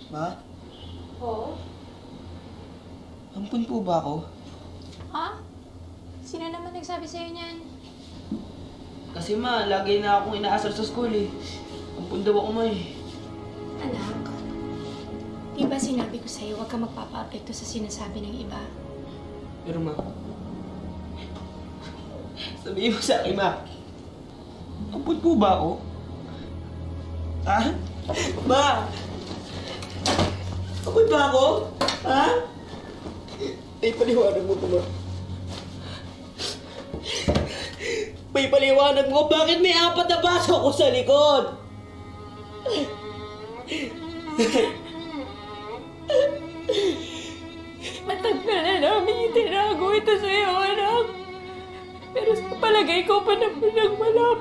Ma, Oo? ampun po ba ako? Ha? Sino naman nagsabi sa'yo niyan? Kasi ma, lagi na akong inaasar sa school eh. Ampun daw ako ma eh. Anak, di ba sinabi ko sa'yo huwag ka magpapa-apekto sa sinasabi ng iba? Pero ma, sabihin mo sa akin ma, ampun po ba ako? Ha? Ma! Ampun ba ako? Ha? May paliwanag mo po ma. May paliwanag mo, bakit may 4 na baso ko sa likod? Matagal na namin itinago ito sa'yo, anak. Pero sa palagay ko pa na pinagmalaki